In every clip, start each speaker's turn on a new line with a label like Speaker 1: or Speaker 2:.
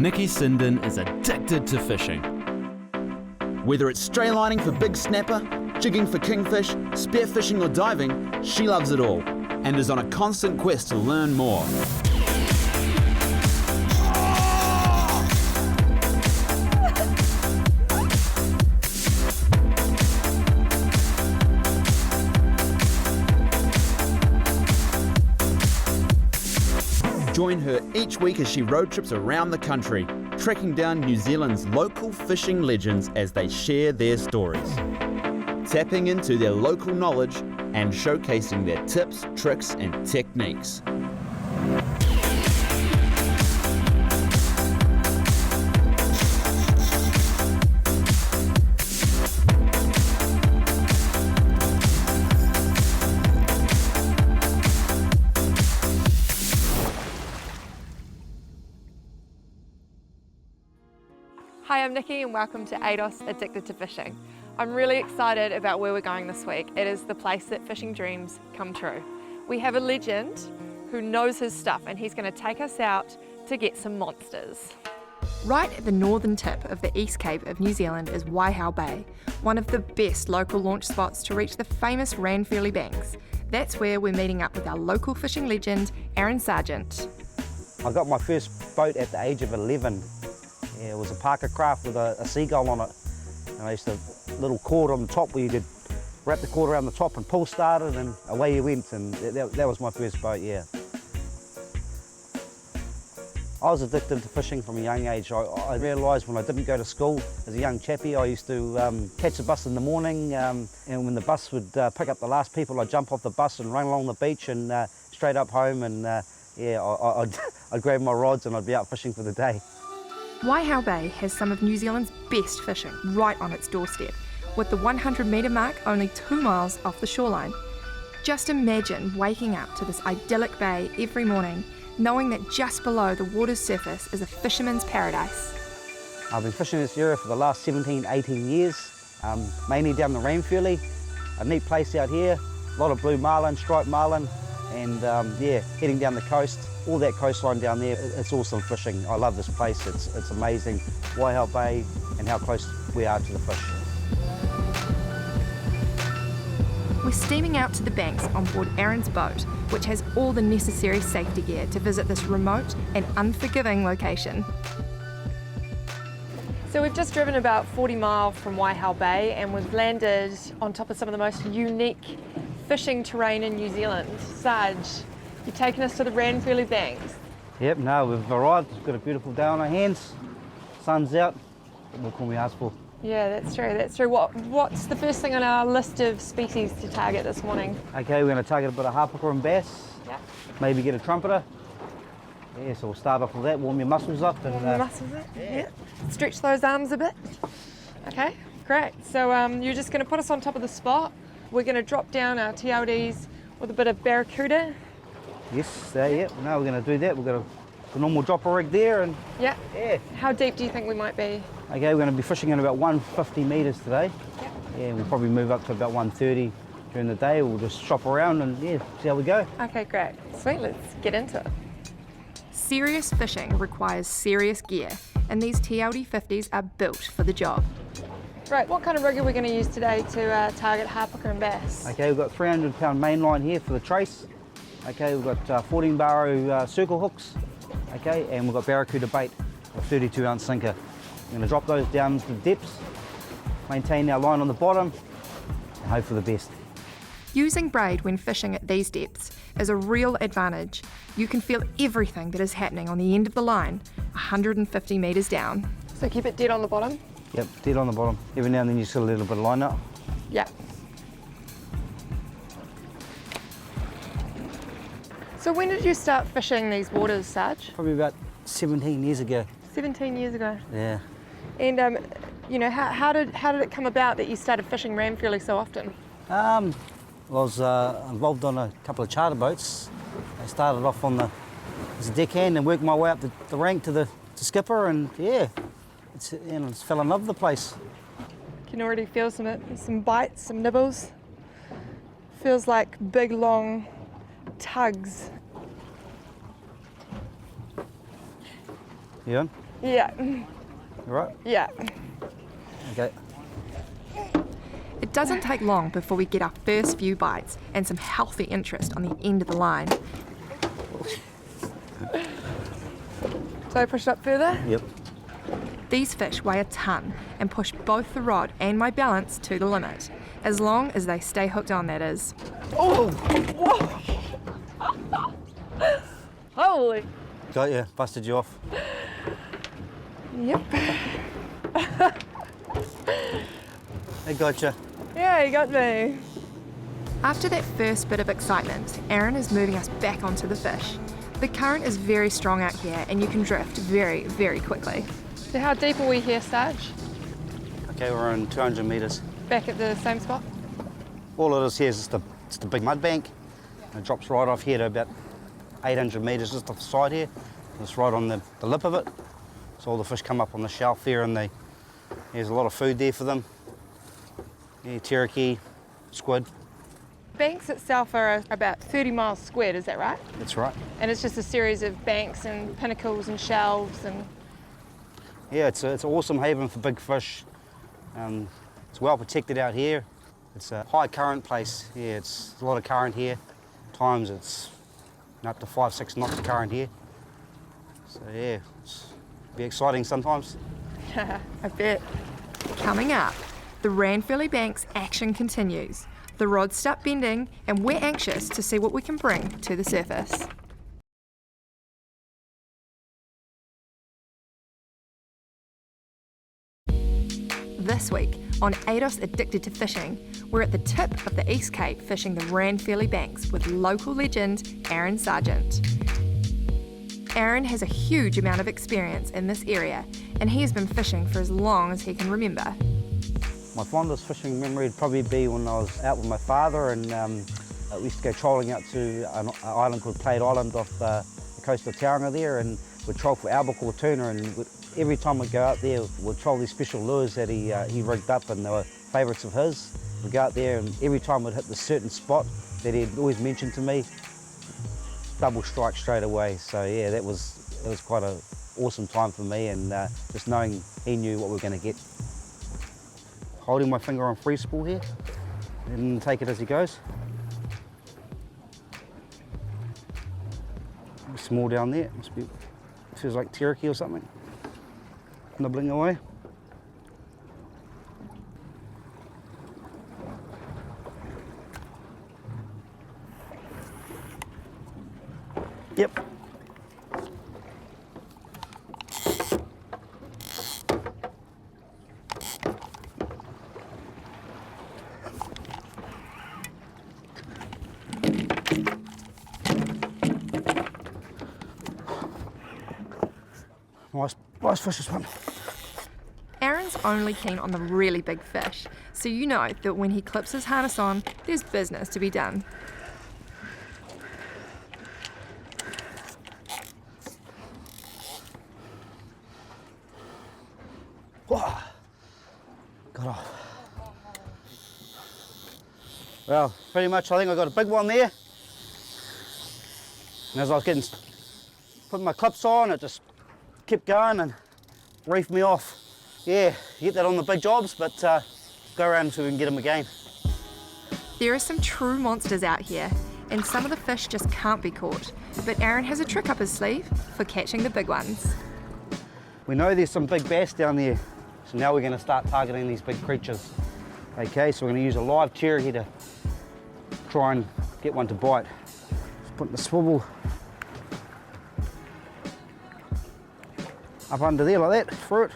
Speaker 1: Nicky Sinden is addicted to fishing.
Speaker 2: Whether it's straylining for big snapper, jigging for kingfish, spearfishing or diving, she loves it all and is on a constant quest to learn more. Join her each week as she road trips around the country, tracking down New Zealand's local fishing legends as they share their stories, tapping into their local knowledge and showcasing their tips, tricks and techniques.
Speaker 3: Hi, I'm Nicky and welcome to ADOS Addicted to Fishing. I'm really excited about where we're going this week. It is the place that fishing dreams come true. We have a legend who knows his stuff and he's going to take us out to get some monsters. Right at the northern tip of the East Cape of New Zealand is Waihau Bay, one of the best local launch spots to reach the famous Ranfurly Banks. That's where we're meeting up with our local fishing legend, Arron Sargent.
Speaker 4: I got my first boat at the age of 11. Yeah, it was a Parker craft with a seagull on it. And I used to have a little cord on the top where you could wrap the cord around the top and pull started and away you went. And that was my first boat, yeah. I was addicted to fishing from a young age. I realised when I didn't go to school as a young chappie, I used to catch the bus in the morning and when the bus would pick up the last people, I'd jump off the bus and run along the beach and straight up home and I'd grab my rods and I'd be out fishing for the day.
Speaker 3: Waihau Bay has some of New Zealand's best fishing right on its doorstep, with the 100-metre mark only 2 miles off the shoreline. Just imagine waking up to this idyllic bay every morning, knowing that just below the water's surface is a fisherman's paradise.
Speaker 4: I've been fishing this area for the last 17, 18 years, mainly down the Ranfurly. A neat place out here, a lot of blue marlin, striped marlin, and heading down the coast. All that coastline down there, it's awesome fishing. I love this place, it's amazing. Waihau Bay and how close we are to the fish.
Speaker 3: We're steaming out to the banks on board Arron's boat, which has all the necessary safety gear to visit this remote and unforgiving location. So we've just driven about 40 miles from Waihau Bay and we've landed on top of some of the most unique fishing terrain in New Zealand. Sarg, you're taking us to the Ranfurly Banks.
Speaker 4: Yep, no, we've arrived. We've got a beautiful day on our hands. Sun's out. What can we ask for?
Speaker 3: Yeah, that's true, that's true. What's the first thing on our list of species to target this morning?
Speaker 4: Okay, we're going to target a bit of Hapuka and bass.
Speaker 3: Yeah.
Speaker 4: Maybe get a trumpeter. Yeah, so we'll start off with that, warm your muscles up. And,
Speaker 3: muscles up, yeah. Stretch those arms a bit. Okay, great. So you're just going to put us on top of the spot. We're going to drop down our TLDs with a bit of barracuda.
Speaker 4: Yes, yeah. No, we're going to do that. We've got a normal dropper rig there. And
Speaker 3: yeah.
Speaker 4: Yeah.
Speaker 3: How deep do you think we might be?
Speaker 4: Okay, we're going to be fishing at about 150 metres today.
Speaker 3: Yeah.
Speaker 4: Yeah, we'll probably move up to about 130 during the day. We'll just shop around and yeah, see how we go.
Speaker 3: Okay, great. Sweet, let's get into it. Serious fishing requires serious gear, and these TLD 50s are built for the job. Right, what kind of rig are we going to use today to target Hapuka and bass?
Speaker 4: Okay, we've got 300-pound main line here for the trace. Okay, we've got 14 barrow circle hooks. Okay, and we've got barracuda bait, a 32-ounce sinker. We're going to drop those down to the depths, maintain our line on the bottom, and hope for the best.
Speaker 3: Using braid when fishing at these depths is a real advantage. You can feel everything that is happening on the end of the line, 150 metres down. So keep it dead on the bottom?
Speaker 4: Yep, dead on the bottom. Every now and then you just got a little bit of line up.
Speaker 3: Yeah. So when did you start fishing these waters, Sarg?
Speaker 4: Probably about 17 years ago.
Speaker 3: 17 years ago.
Speaker 4: Yeah.
Speaker 3: And you know, how did it come about that you started fishing Ranfurly so often?
Speaker 4: I was involved on a couple of charter boats. I started off as a deckhand and worked my way up the rank to skipper, and yeah, just fell in love with the place.
Speaker 3: Can already feel some bites, some nibbles. Feels like big long tugs.
Speaker 4: Yeah.
Speaker 3: Yeah.
Speaker 4: You right?
Speaker 3: Yeah.
Speaker 4: Okay.
Speaker 3: It doesn't take long before we get our first few bites and some healthy interest on the end of the line. So I push it up further?
Speaker 4: Yep.
Speaker 3: These fish weigh a ton and push both the rod and my balance to the limit, as long as they stay hooked on, that is.
Speaker 4: Oh!
Speaker 3: Whoa! Holy!
Speaker 4: Got you, busted you off.
Speaker 3: Yep.
Speaker 4: I got you.
Speaker 3: Yeah, you got me. After that first bit of excitement, Arron is moving us back onto the fish. The current is very strong out here and you can drift very, very quickly. So how deep are we here, Sarg?
Speaker 4: Okay, we're on 200 metres.
Speaker 3: Back at the same spot?
Speaker 4: All it is here is just a big mud bank. It drops right off here to about 800 metres just off the side here. It's right on the lip of it. So all the fish come up on the shelf there and there's a lot of food there for them. Yeah, teriyaki, squid.
Speaker 3: Banks itself are about 30 miles squared, is that right?
Speaker 4: That's right.
Speaker 3: And it's just a series of banks and pinnacles and shelves and...
Speaker 4: Yeah, it's an awesome haven for big fish. It's well protected out here. It's a high current place. Yeah, it's a lot of current here. Times it's up to 5-6 knots of current here. So yeah, it's be exciting sometimes.
Speaker 3: I bet. Coming up, the Ranfurly Banks action continues. The rods start bending and we're anxious to see what we can bring to the surface. This week on ADOS Addicted to Fishing, we're at the tip of the East Cape fishing the Ranfurly Banks with local legend Arron Sargent. Arron has a huge amount of experience in this area and he has been fishing for as long as he can remember.
Speaker 4: My fondest fishing memory would probably be when I was out with my father and we used to go trolling out to an island called Plate Island off the coast of Tauranga there, and we'd troll for albacore tuna, and every time we'd go out there we'd troll these special lures that he rigged up and they were favourites of his. We'd go out there and every time we'd hit this certain spot that he'd always mentioned to me, double strike straight away. So yeah, that was quite an awesome time for me, and just knowing he knew what we were going to get. Holding my finger on free spool here and take it as he goes. Small down there, must be, feels like teriyaki or something. Nibbling away. Yep. Nice fish, this one.
Speaker 3: Arron's only keen on the really big fish, so you know that when he clips his harness on, there's business to be done.
Speaker 4: Whoa. Got off. Well, pretty much I think I got a big one there. And as I was putting my clips on, it just kept going and reefed me off. Yeah, you get that on the big jobs, but go around so we can get them again.
Speaker 3: There are some true monsters out here, and some of the fish just can't be caught. But Arron has a trick up his sleeve for catching the big ones.
Speaker 4: We know there's some big bass down there, so now we're going to start targeting these big creatures. Okay, so we're going to use a live teriyaki to try and get one to bite. Just put the swivel up under there like that, through it.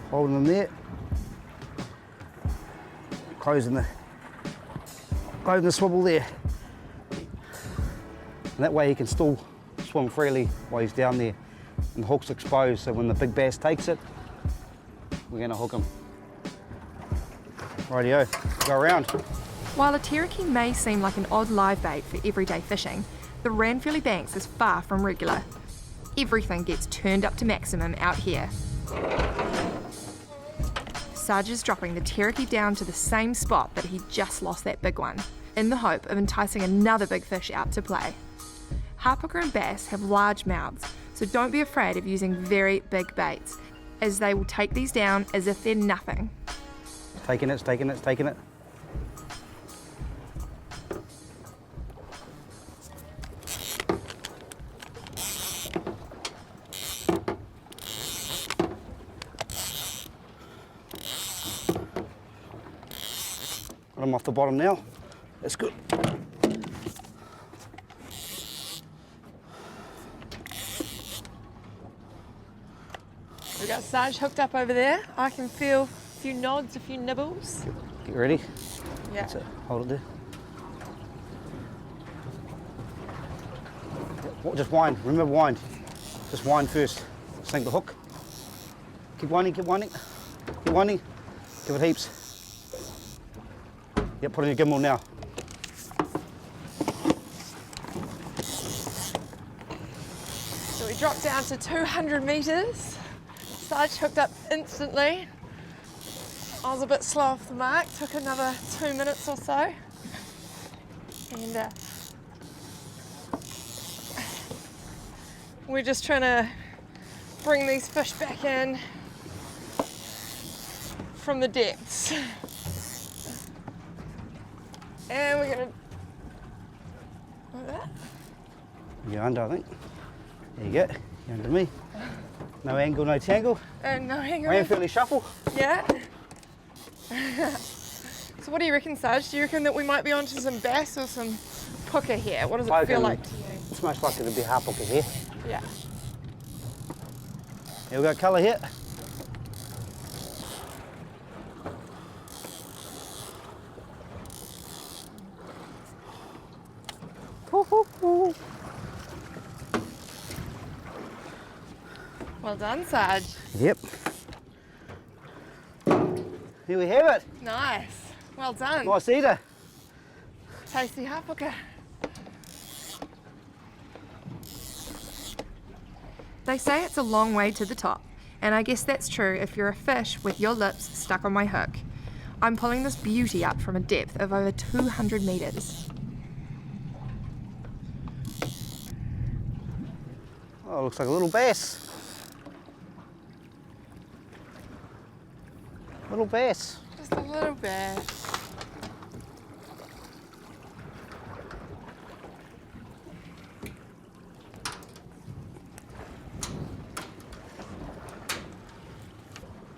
Speaker 4: Holding them there. Closing the swivel there. And that way he can still swim freely while he's down there. And the hook's exposed, so when the big bass takes it, we're going to hook him. Rightio, go around.
Speaker 3: While a teriyaki may seem like an odd live bait for everyday fishing, the Ranfurly Banks is far from regular. Everything gets turned up to maximum out here. Sarg is dropping the teriyaki down to the same spot that he just lost that big one, in the hope of enticing another big fish out to play. Hapuka and bass have large mouths, so don't be afraid of using very big baits, as they will take these down as if they're nothing.
Speaker 4: Taking it, taking it, taking it. Got them off the bottom now. That's good.
Speaker 3: We've got Sarg hooked up over there. I can feel a few nods, a few nibbles.
Speaker 4: Get ready.
Speaker 3: Yeah.
Speaker 4: That's it. Hold it there. Just wind. Remember, wind. Just wind first. Sink the hook. Keep winding, keep winding. Keep winding. Give it heaps. Yep, put in your gimbal now.
Speaker 3: So we dropped down to 200 metres. Sarg hooked up instantly. I was a bit slow off the mark, took another 2 minutes or so. And we're just trying to bring these fish back in from the depths. And we're gonna, like that.
Speaker 4: You're under, I think. There you go. You're under me. No angle, no tangle.
Speaker 3: And no hanger.
Speaker 4: Ranfurly shuffle.
Speaker 3: Yeah. So what do you reckon, Sarg? Do you reckon that we might be onto some bass or some puka here? What does it feel like to you?
Speaker 4: It's most likely to be Hapuka here.
Speaker 3: Yeah.
Speaker 4: Here we got colour here.
Speaker 3: Well done, Sarg.
Speaker 4: Yep. Here we have it.
Speaker 3: Nice. Well done.
Speaker 4: Nice eater.
Speaker 3: Tasty Hapuka. They say it's a long way to the top, and I guess that's true if you're a fish with your lips stuck on my hook. I'm pulling this beauty up from a depth of over 200 metres.
Speaker 4: Oh, looks like a little bass. Little bass.
Speaker 3: Just a little bass.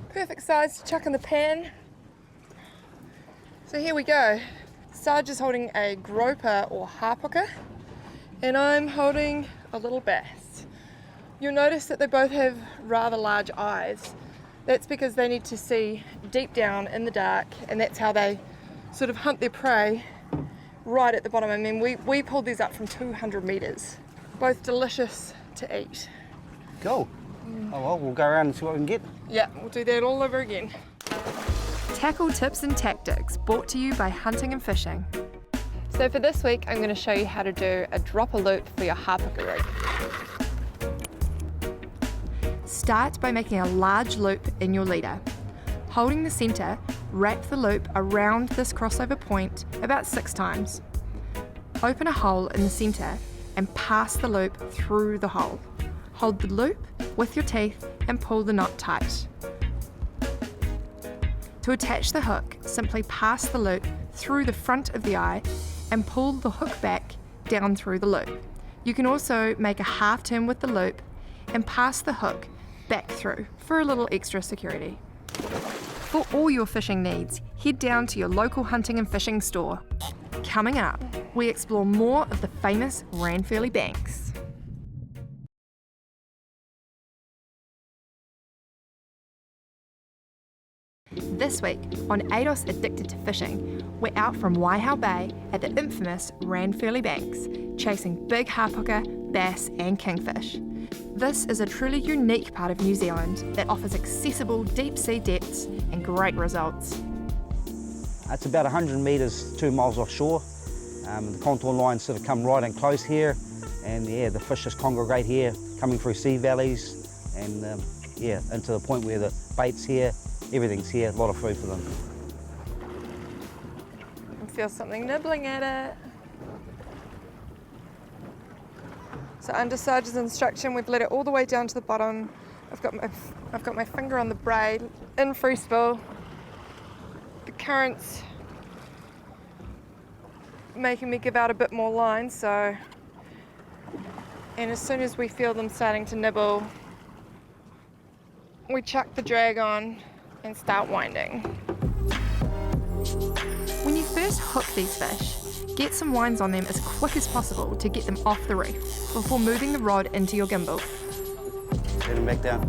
Speaker 3: Perfect size to chuck in the pan. So here we go. Sarg is holding a groper or hapuka, and I'm holding a little bass. You'll notice that they both have rather large eyes. That's because they need to see deep down in the dark, and that's how they sort of hunt their prey right at the bottom. I mean, we pulled these up from 200 metres. Both delicious to eat.
Speaker 4: Cool. Oh well, we'll go around and see what we can get.
Speaker 3: Yeah, we'll do that all over again. Tackle tips and tactics brought to you by Hunting and Fishing. So for this week, I'm going to show you how to do a dropper loop for your hapuka rig. Start by making a large loop in your leader. Holding the centre, wrap the loop around this crossover point about 6 times. Open a hole in the centre and pass the loop through the hole. Hold the loop with your teeth and pull the knot tight. To attach the hook, simply pass the loop through the front of the eye and pull the hook back down through the loop. You can also make a half turn with the loop and pass the hook back through for a little extra security. For all your fishing needs, head down to your local hunting and fishing store. Coming up, we explore more of the famous Ranfurly Banks. This week on ADOS Addicted to Fishing, we're out from Waihau Bay at the infamous Ranfurly Banks, chasing big hapuka, bass and kingfish. This is a truly unique part of New Zealand that offers accessible deep sea depths and great results.
Speaker 4: It's about 100 metres, 2 miles offshore. The contour lines sort of come right in close here, and yeah, the fish just congregate here, coming through sea valleys, and yeah, into the point where the bait's here, everything's here, a lot of food for them.
Speaker 3: I feel something nibbling at it. So under Sarg's instruction, we've let it all the way down to the bottom. I've got my finger on the braid in free spool. The current's making me give out a bit more line, so, and as soon as we feel them starting to nibble, we chuck the drag on and start winding. When you first hook these fish, get some winds on them as quick as possible to get them off the reef before moving the rod into your gimbal.
Speaker 4: Get them back down.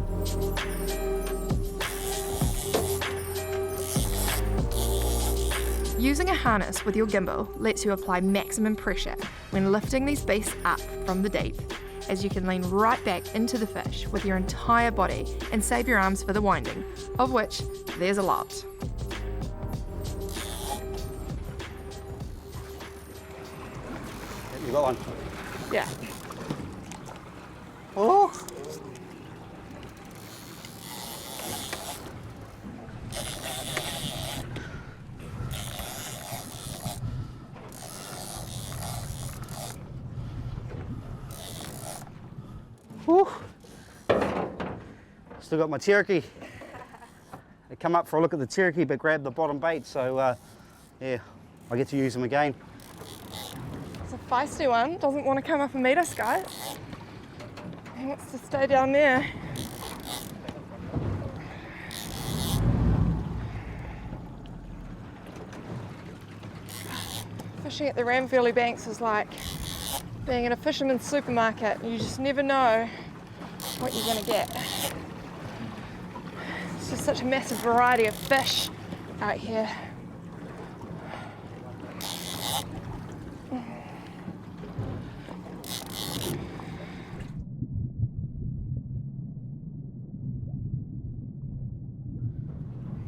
Speaker 3: Using a harness with your gimbal lets you apply maximum pressure when lifting these beasts up from the deep, as you can lean right back into the fish with your entire body and save your arms for the winding, of which there's a lot.
Speaker 4: You got one?
Speaker 3: Yeah.
Speaker 4: Oh! Whew. Still got my Cherokee. I come up for a look at the Cherokee but grabbed the bottom bait, so yeah, I get to use them again.
Speaker 3: It's a feisty one, doesn't want to come up and meet us, guys. He wants to stay down there. Fishing at the Ranfurly Banks is like being in a fisherman's supermarket. You just never know what you're going to get. It's just such a massive variety of fish out here.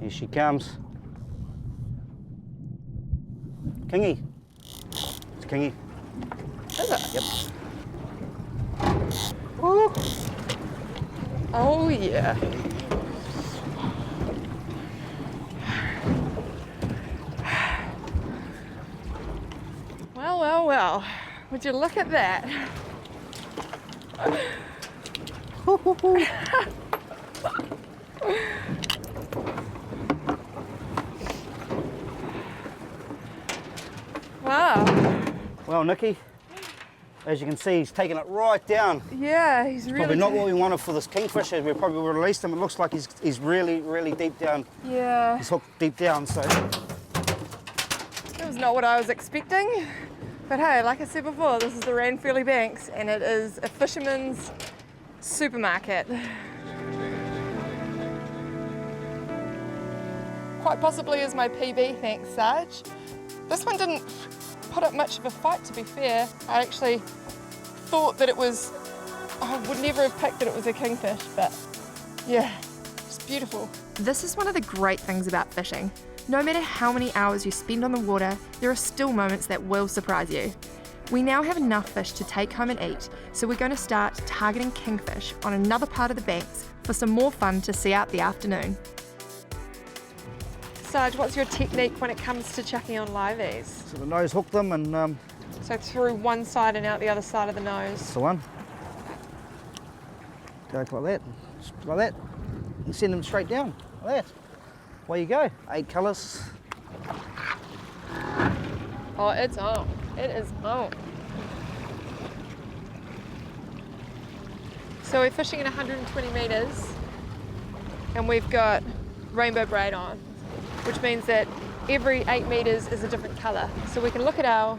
Speaker 4: Here she comes. Kingy. It's Kingy.
Speaker 3: Is it?
Speaker 4: Yep.
Speaker 3: Ooh. Oh yeah. Well, well, well. Would you look at that? Wow.
Speaker 4: Well, Nicky, as you can see, he's taken it right down.
Speaker 3: Yeah, he's really...
Speaker 4: Probably not what we wanted for this kingfish. We probably released him. It looks like he's really, really deep down.
Speaker 3: Yeah.
Speaker 4: He's hooked deep down, so.
Speaker 3: That was not what I was expecting. But hey, like I said before, this is the Ranfurly Banks and it is a fisherman's supermarket. Quite possibly is my PB, thanks Sarg. This one didn't put up much of a fight, to be fair. I actually thought that it was, I would never have picked that it was a kingfish, but yeah, it's beautiful. This is one of the great things about fishing. No matter how many hours you spend on the water, there are still moments that will surprise you. We now have enough fish to take home and eat, so we're going to start targeting kingfish on another part of the banks for some more fun to see out the afternoon. Sarg, what's your technique when it comes to chucking on liveys?
Speaker 4: So the nose hooked them and...
Speaker 3: So through one side and out the other side of the nose.
Speaker 4: That's the one. Go like that, just like that. And send them straight down, like that. Away you go. 8 colours.
Speaker 3: Oh, it's on. It is on. So we're fishing at 120 metres and we've got rainbow braid on, which means that every 8 metres is a different colour. So we can look at our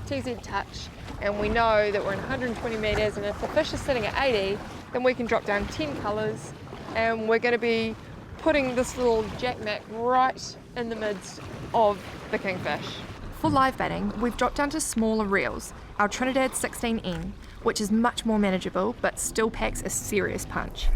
Speaker 3: TZ Touch and we know that we're in 120 metres, and if the fish is sitting at 80, then we can drop down 10 colours and we're going to be putting this little jackmack right in the midst of the kingfish. For live baiting, we've dropped down to smaller reels, our Trinidad 16N, which is much more manageable but still packs a serious punch.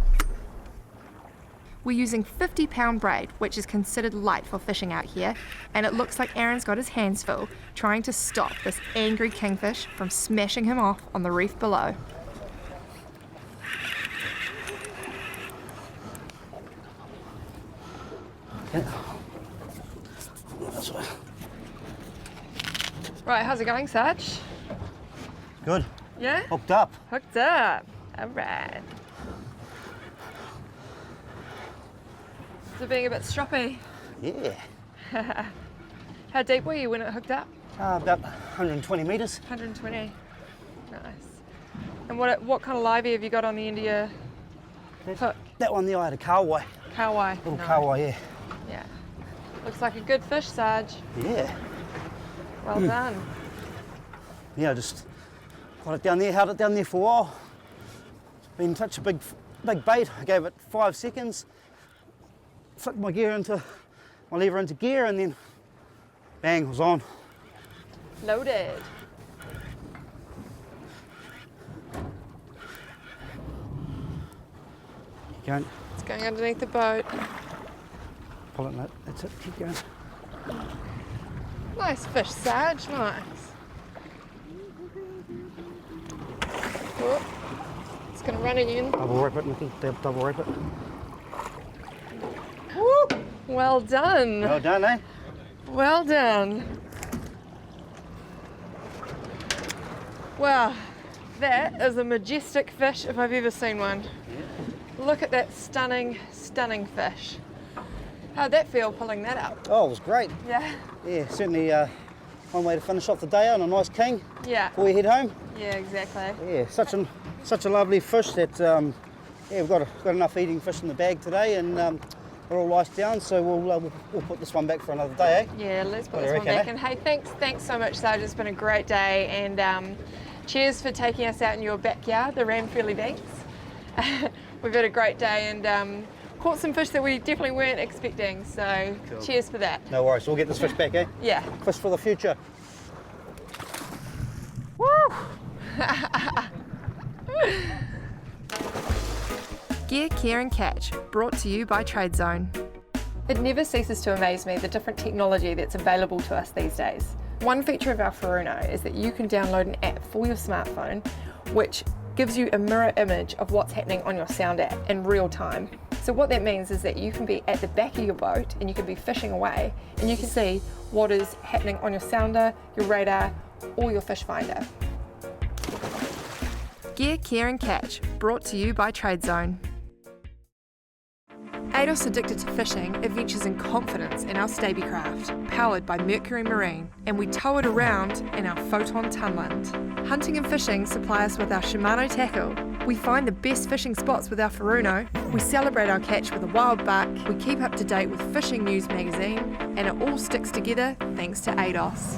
Speaker 3: We're using 50-pound braid, which is considered light for fishing out here, and it looks like Arron's got his hands full trying to stop this angry kingfish from smashing him off on the reef below.
Speaker 4: Yeah. That's right.
Speaker 3: Right, how's it going, Sarg?
Speaker 4: Good.
Speaker 3: Yeah?
Speaker 4: Hooked up.
Speaker 3: Hooked up. All right. Is it being a bit stroppy?
Speaker 4: Yeah.
Speaker 3: How deep were you when it hooked up?
Speaker 4: About 120 metres.
Speaker 3: 120. Nice. And what kind of livey have you got on the end of your hook?
Speaker 4: That one there, I had a kahawai.
Speaker 3: Kahawai.
Speaker 4: Little
Speaker 3: Nice.
Speaker 4: kahawai, yeah.
Speaker 3: Yeah. Looks like a good fish, Sarg.
Speaker 4: Yeah.
Speaker 3: Well done.
Speaker 4: Yeah, I just got it down there, held it down there for a while. Been such a big bait. I gave it 5 seconds, flicked my lever into gear, and then bang, it was on.
Speaker 3: Loaded.
Speaker 4: Keep going,
Speaker 3: It's going underneath the boat.
Speaker 4: pull it, mate. That's it, keep going.
Speaker 3: Nice fish, Sarg. Nice. Oh, it's going to run again.
Speaker 4: Double rip it, Nicky, double rip it.
Speaker 3: Woo! Well done.
Speaker 4: Well done, eh?
Speaker 3: Well done. Wow, that is a majestic fish if I've ever seen one. Yeah. Look at that stunning, stunning fish. How'd that feel pulling that up?
Speaker 4: Oh, it was great.
Speaker 3: Yeah?
Speaker 4: Yeah, certainly one way to finish off the day on a nice king
Speaker 3: Yeah.
Speaker 4: before you head home.
Speaker 3: Yeah, exactly.
Speaker 4: Yeah, such a lovely fish that yeah, we've got enough eating fish in the bag today, and we're all iced down, so we'll put this one back for another day, eh?
Speaker 3: Yeah, let's put
Speaker 4: What do
Speaker 3: this
Speaker 4: you
Speaker 3: one
Speaker 4: reckon,
Speaker 3: back.
Speaker 4: eh?
Speaker 3: And hey, thanks so much, Sarg. It's been a great day, and cheers for taking us out in your backyard, the Ranfurly Banks. We've had a great day and caught some fish that we definitely weren't expecting, so
Speaker 4: Cool.
Speaker 3: Cheers for that.
Speaker 4: No worries, we'll get this fish back, eh?
Speaker 3: Yeah.
Speaker 4: Fish for the future.
Speaker 3: Woo! Gear, Care and Catch, brought to you by Trade Zone. It never ceases to amaze me the different technology that's available to us these days. One feature of our Furuno is that you can download an app for your smartphone which gives you a mirror image of what's happening on your sound app in real time. So what that means is that you can be at the back of your boat and you can be fishing away and you can see what is happening on your sounder, your radar, or your fish finder. Gear, Care and Catch, brought to you by Trade Zone. ADOS Addicted to Fishing adventures in confidence in our Staby craft, powered by Mercury Marine, and we tow it around in our Photon Tunland. Hunting and fishing supply us with our Shimano tackle. We find the best fishing spots with our Furuno. We celebrate our catch with a wild buck. We keep up to date with Fishing News magazine, and it all sticks together thanks to ADOS.